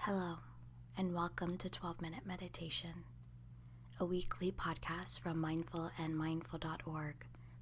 Hello, and welcome to 12-Minute Meditation, a weekly podcast from mindful.org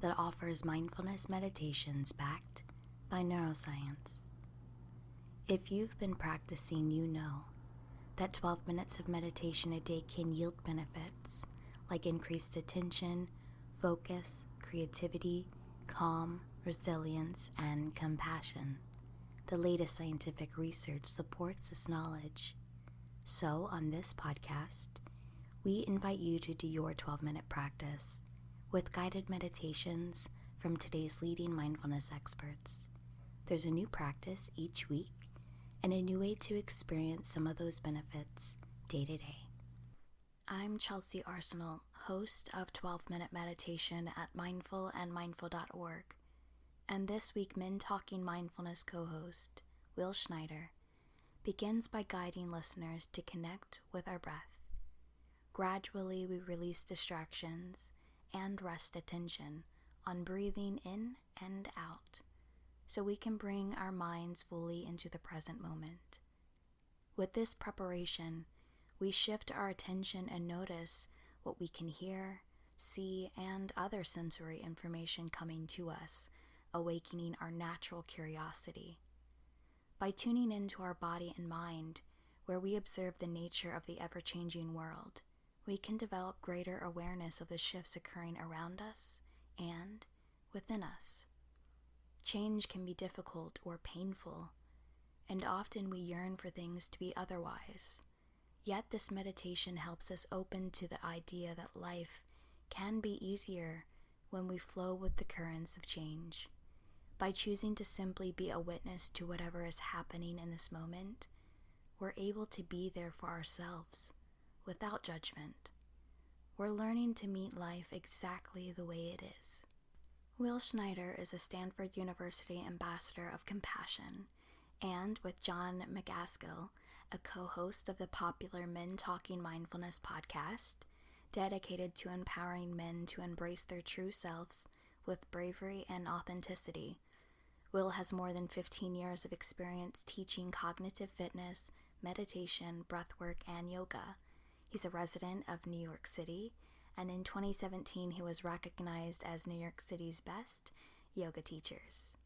that offers mindfulness meditations backed by neuroscience. If you've been practicing, you know that 12 minutes of meditation a day can yield benefits like increased attention, focus, creativity, calm, resilience, and compassion. The latest scientific research supports this knowledge. So, on this podcast, we invite you to do your 12-minute practice with guided meditations from today's leading mindfulness experts. There's a new practice each week and a new way to experience some of those benefits day to day. I'm Chelsea Arsenal, host of 12-Minute Meditation at mindful.org. And this week, Men Talking Mindfulness co-host, Will Schneider, begins by guiding listeners to connect with our breath. Gradually, we release distractions and rest attention on breathing in and out, so we can bring our minds fully into the present moment. With this preparation, we shift our attention and notice what we can hear, see, and other sensory information coming to us, awakening our natural curiosity. By tuning into our body and mind, where we observe the nature of the ever-changing world, we can develop greater awareness of the shifts occurring around us and within us. Change can be difficult or painful, and often we yearn for things to be otherwise. Yet this meditation helps us open to the idea that life can be easier when we flow with the currents of change. By choosing to simply be a witness to whatever is happening in this moment, we're able to be there for ourselves without judgment. We're learning to meet life exactly the way it is. Will Schneider is a Stanford University Ambassador of Compassion, and with John McGaskill, a co-host of the popular Men Talking Mindfulness podcast, dedicated to empowering men to embrace their true selves with bravery and authenticity. Will has more than 15 years of experience teaching cognitive fitness, meditation, breathwork, and yoga. He's a resident of New York City, and in 2017 he was recognized as New York City's best yoga teachers.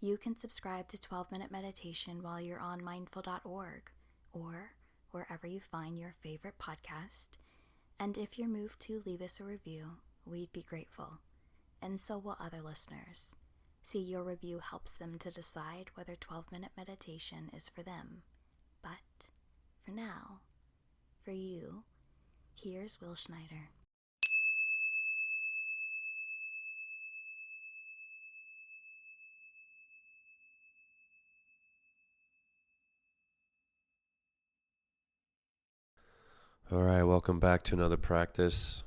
You can subscribe to 12-Minute Meditation while you're on mindful.org or wherever you find your favorite podcast. And if you're moved to leave us a review, we'd be grateful. And so will other listeners. See, your review helps them to decide whether 12-minute meditation is for them. But for now, for you, here's Will Schneider. All right, welcome back to another practice.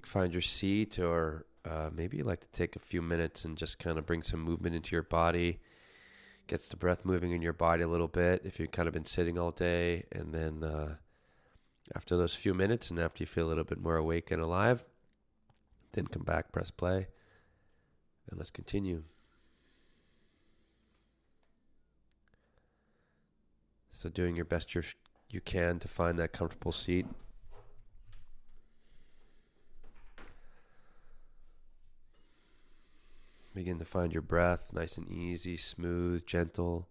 Find your seat, or maybe you'd like to take a few minutes and just kind of bring some movement into your body. Gets the breath moving in your body a little bit if you've kind of been sitting all day. And then after those few minutes and after you feel a little bit more awake and alive, then come back, press play, and let's continue. So doing your best you can to find that comfortable seat. Begin to find your breath nice and easy, smooth, gentle.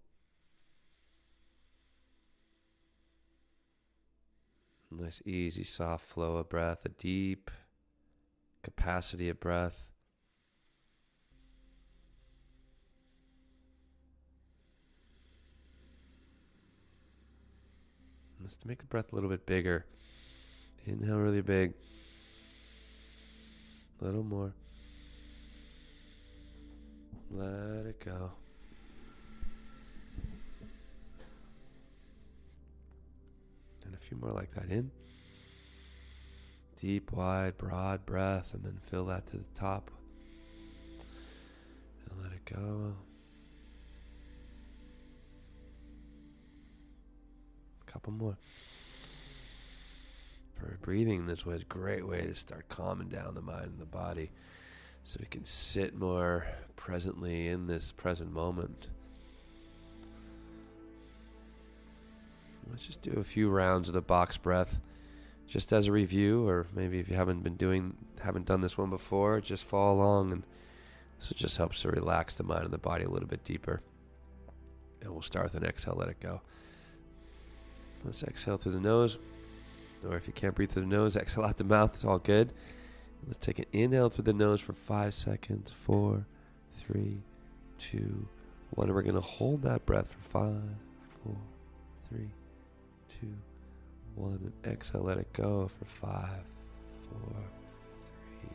Nice, easy, soft flow of breath, a deep capacity of breath. And let's make the breath a little bit bigger. Inhale really big. A little more. Let it go. And a few more like that. In. Deep, wide, broad breath, and then fill that to the top. And let it go. A couple more. For breathing this way is a great way to start calming down the mind and the body, so we can sit more presently in this present moment. Let's just do a few rounds of the box breath just as a review, or maybe if you haven't done this one before, just follow along, and this just helps to relax the mind and the body a little bit deeper. And we'll start with an exhale, let it go. Let's exhale through the nose, or if you can't breathe through the nose, exhale out the mouth. It's all good. Let's take an inhale through the nose for 5 seconds. 4, 3, 2, 1. And we're going to hold that breath for 5, 4, 3, 2, 1. And exhale, let it go for 5, 4, 3,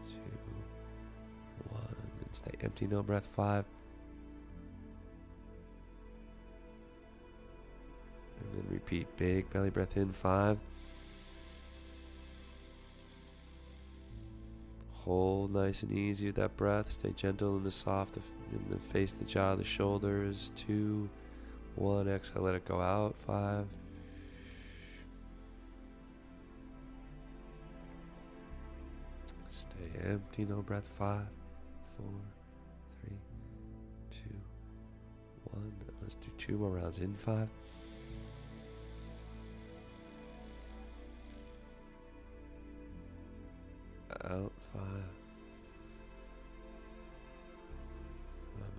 2, 1. And stay empty, no breath. 5. And then repeat, big belly breath in. 5. Hold nice and easy with that breath. Stay gentle in the soft, in the face, the jaw, the shoulders. 2, 1. Exhale, let it go out. 5. Stay empty, no breath. 5, 4, 3, 2, 1. Let's do 2 more rounds. In. 5. Out. 5. I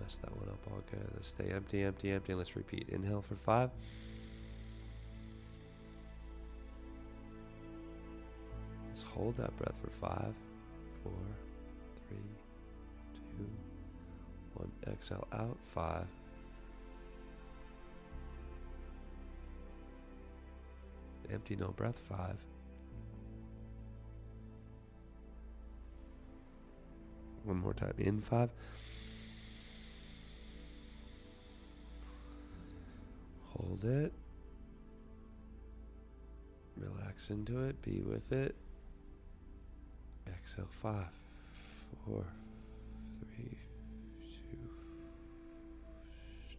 messed that one up all good. Let's stay empty, empty, empty. And let's repeat. Inhale for 5. Let's hold that breath for 5, 4, 3, 2, 1. Exhale out. 5. Empty, no breath. 5. One more time. In. 5. Hold it. Relax into it. Be with it. Exhale. 5, 4, 3, 2.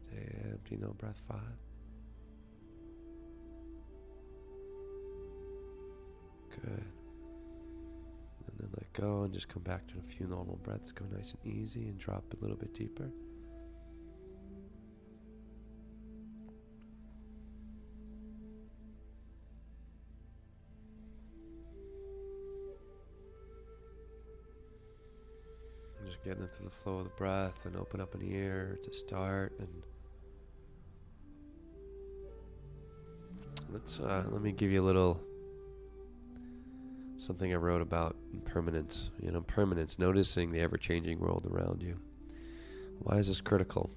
Stay empty. No breath. 5. Good. And then let go and just come back to a few normal breaths. Go nice and easy and drop a little bit deeper. And just getting into the flow of the breath and open up an ear to start. And let me give you a little something I wrote about impermanence. Impermanence, noticing the ever-changing world around you. Why is this critical?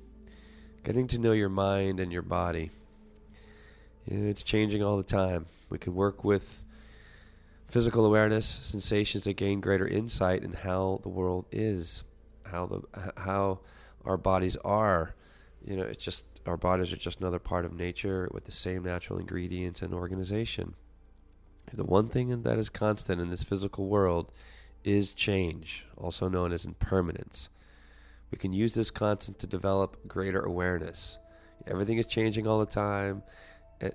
Getting to know your mind and your body. It's changing all the time. We can work with physical awareness, sensations that gain greater insight in how the world is, how our bodies are. It's just our bodies are just another part of nature with the same natural ingredients and organization. The one thing that is constant in this physical world is change, also known as impermanence. We can use this constant to develop greater awareness. Everything is changing all the time,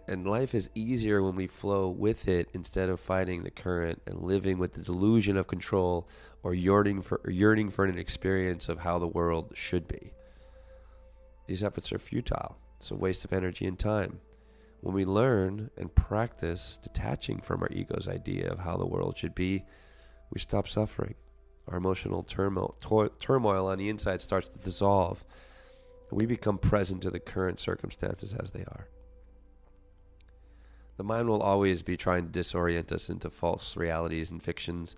and life is easier when we flow with it instead of fighting the current and living with the delusion of control or yearning for an experience of how the world should be. These efforts are futile. It's a waste of energy and time. When we learn and practice detaching from our ego's idea of how the world should be, we stop suffering. Our emotional turmoil on the inside starts to dissolve, and we become present to the current circumstances as they are. The mind will always be trying to disorient us into false realities and fictions.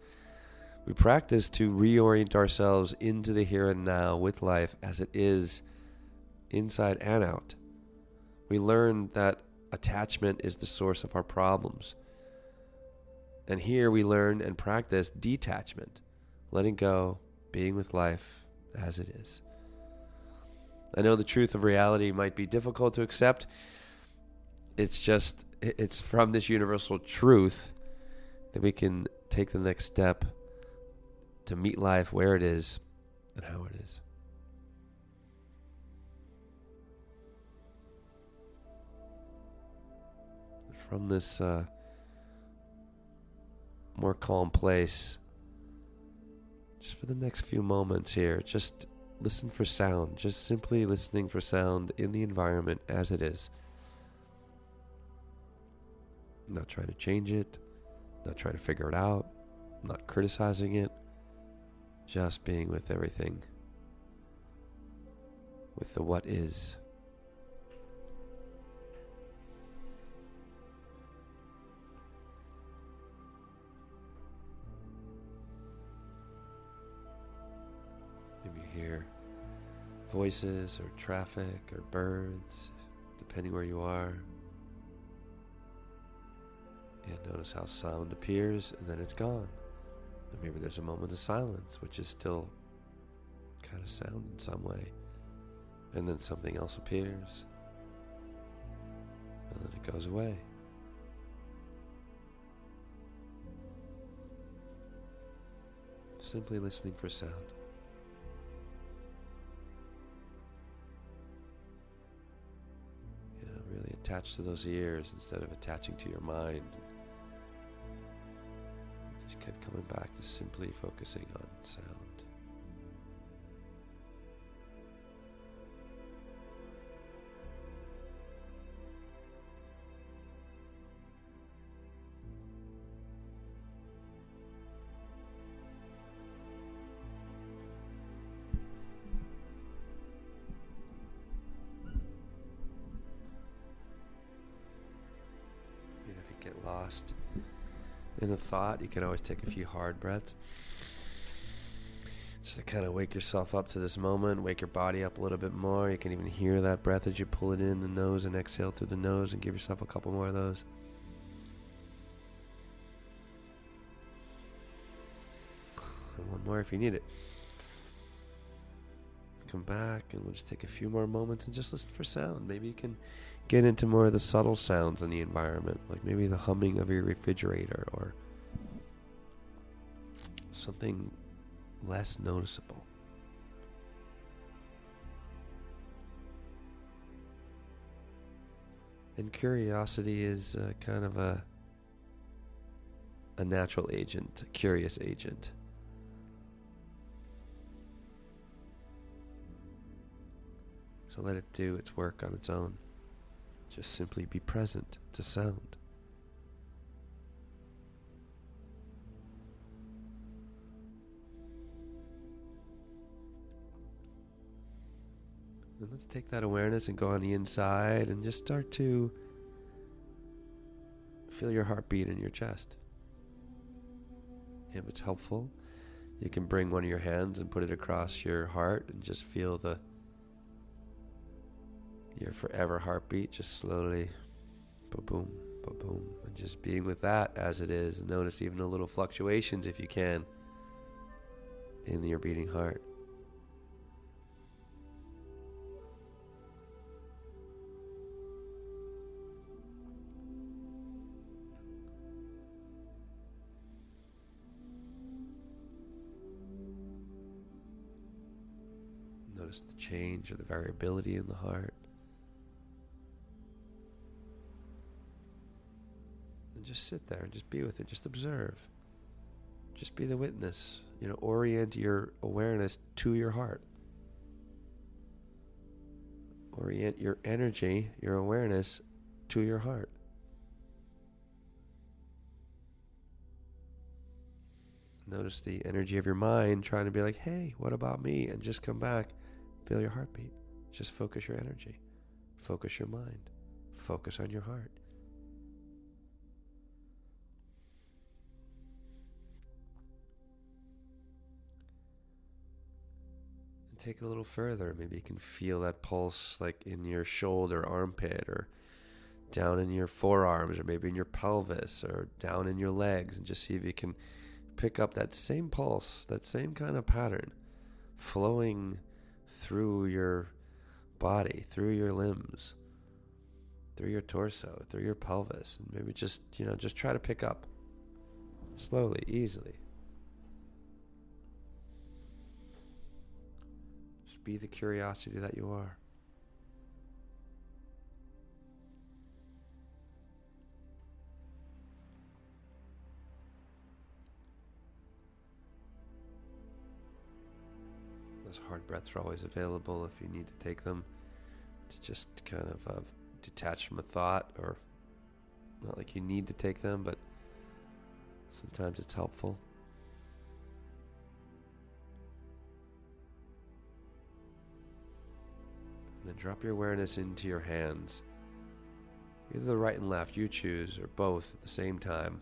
We practice to reorient ourselves into the here and now with life as it is, inside and out. We learn that attachment is the source of our problems. And here we learn and practice detachment, letting go, being with life as it is. I know the truth of reality might be difficult to accept. It's from this universal truth that we can take the next step to meet life where it is and how it is. From this more calm place, just for the next few moments here, just listen for sound, just simply listening for sound in the environment as it is. Not trying to change it, not trying to figure it out, not criticizing it, just being with everything, with the what is. Maybe you hear voices or traffic or birds, depending where you are. And notice how sound appears and then it's gone. And maybe there's a moment of silence, which is still kind of sound in some way. And then something else appears. And then it goes away. Simply listening for sound. Really attach to those ears instead of attaching to your mind. Just kept coming back to simply focusing on sound. Get lost in a thought, you can always take a few hard breaths just to kind of wake yourself up to this moment, wake your body up a little bit more. You can even hear that breath as you pull it in the nose and exhale through the nose, and give yourself a couple more of those. And one more if you need it. Come back and we'll just take a few more moments and just listen for sound. Maybe you can get into more of the subtle sounds in the environment, like maybe the humming of your refrigerator or something less noticeable. And curiosity is kind of a natural agent, a curious agent. So let it do its work on its own. Just simply be present to sound. And let's take that awareness and go on the inside and just start to feel your heartbeat in your chest. If it's helpful, you can bring one of your hands and put it across your heart and just feel your forever heartbeat, just slowly, ba-boom, ba-boom, and just being with that as it is. And notice even the little fluctuations, if you can, in your beating heart. Notice the change or the variability in the heart. Just sit there and just be with it. Just observe. Just be the witness. Orient your awareness to your heart. Orient your energy, your awareness to your heart. Notice the energy of your mind trying to be like, hey, what about me? And just come back. Feel your heartbeat. Just focus your energy. Focus your mind. Focus on your heart. Take it a little further. Maybe you can feel that pulse like in your shoulder, armpit, or down in your forearms, or maybe in your pelvis, or down in your legs, and just see if you can pick up that same pulse, that same kind of pattern flowing through your body, through your limbs, through your torso, through your pelvis. And maybe just try to pick up slowly, easily. Be the curiosity that you are. Those hard breaths are always available if you need to take them, to just kind of detach from a thought or Not like you need to take them, but sometimes it's helpful. And then drop your awareness into your hands. Either the right and left, you choose, or both at the same time.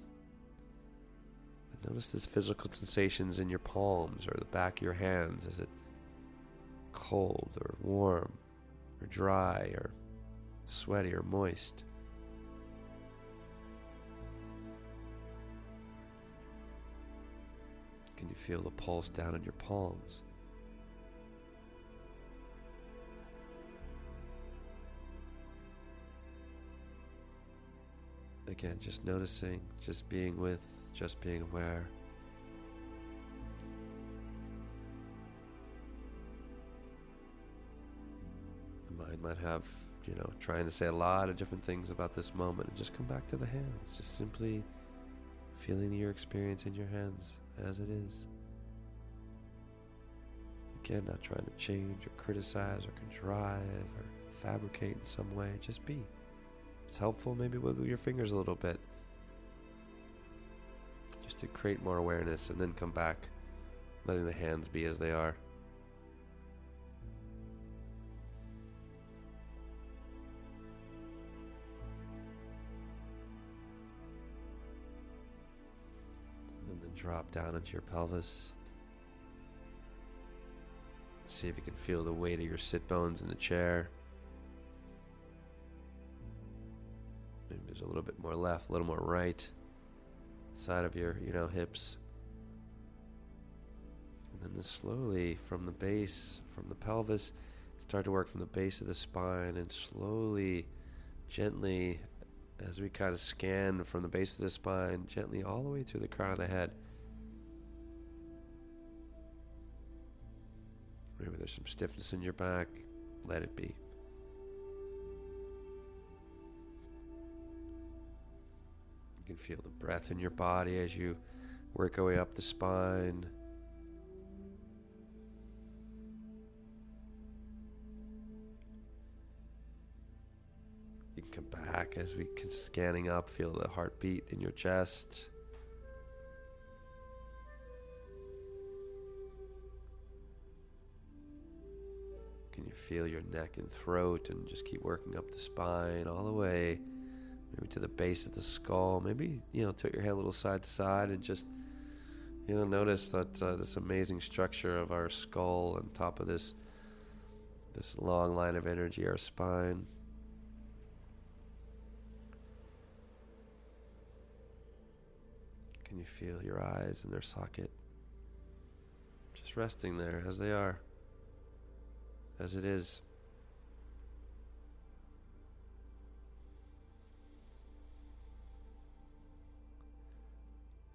And notice this physical sensations in your palms or the back of your hands. Is it cold or warm or dry or sweaty or moist? Can you feel the pulse down in your palms? Again, just noticing, just being with, just being aware. The mind might have, trying to say a lot of different things about this moment, and just come back to the hands. Just simply feeling your experience in your hands as it is. Again, not trying to change or criticize or contrive or fabricate in some way. Just be. It's helpful, maybe wiggle your fingers a little bit, just to create more awareness, and then come back, letting the hands be as they are. And then drop down into your pelvis. See if you can feel the weight of your sit bones in the chair. Maybe there's a little bit more left, a little more right side of your, hips. And then just slowly from the base, from the pelvis, start to work from the base of the spine, and slowly, gently, as we kind of scan from the base of the spine, gently all the way through the crown of the head. Maybe there's some stiffness in your back. Let it be. You can feel the breath in your body as you work your way up the spine. You can come back as we can, scanning up, feel the heartbeat in your chest. Can you feel your neck and throat, and just keep working up the spine all the way, maybe to the base of the skull. Maybe, tilt your head a little side to side, and just, notice that this amazing structure of our skull on top of this long line of energy, our spine. Can you feel your eyes in their socket? Just resting there as they are, as it is.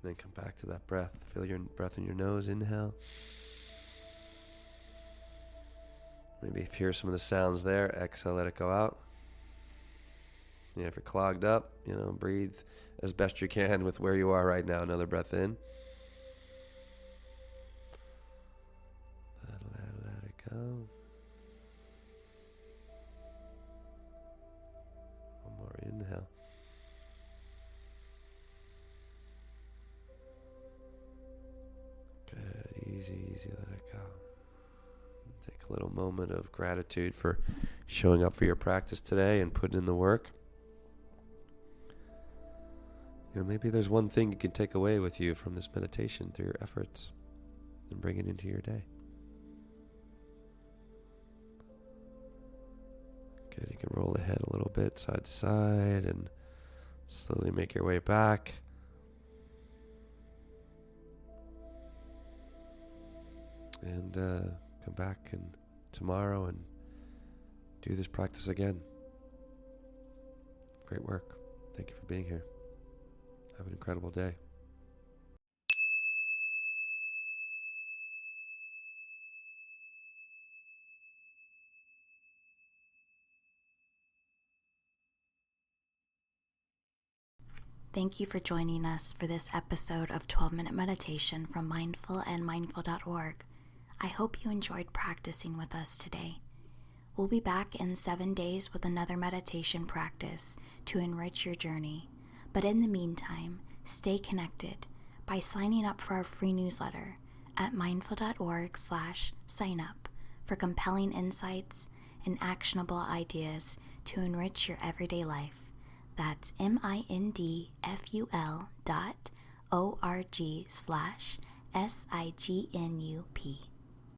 And then come back to that breath. Feel your breath in your nose. Inhale. Maybe if you hear some of the sounds there, exhale, let it go out. If you're clogged up, breathe as best you can with where you are right now. Another breath in. Let it go. One more inhale. Good, easy, let it go. Take a little moment of gratitude for showing up for your practice today and putting in the work. Maybe there's one thing you can take away with you from this meditation through your efforts and bring it into your day. Good, you can roll the head a little bit side to side and slowly make your way back. And come back tomorrow and do this practice again. Great work. Thank you for being here. Have an incredible day. Thank you for joining us for this episode of 12-Minute Meditation from mindfulandmindful.org. I hope you enjoyed practicing with us today. We'll be back in 7 days with another meditation practice to enrich your journey. But in the meantime, stay connected by signing up for our free newsletter at mindful.org/sign-up for compelling insights and actionable ideas to enrich your everyday life. That's mindful.org/signup.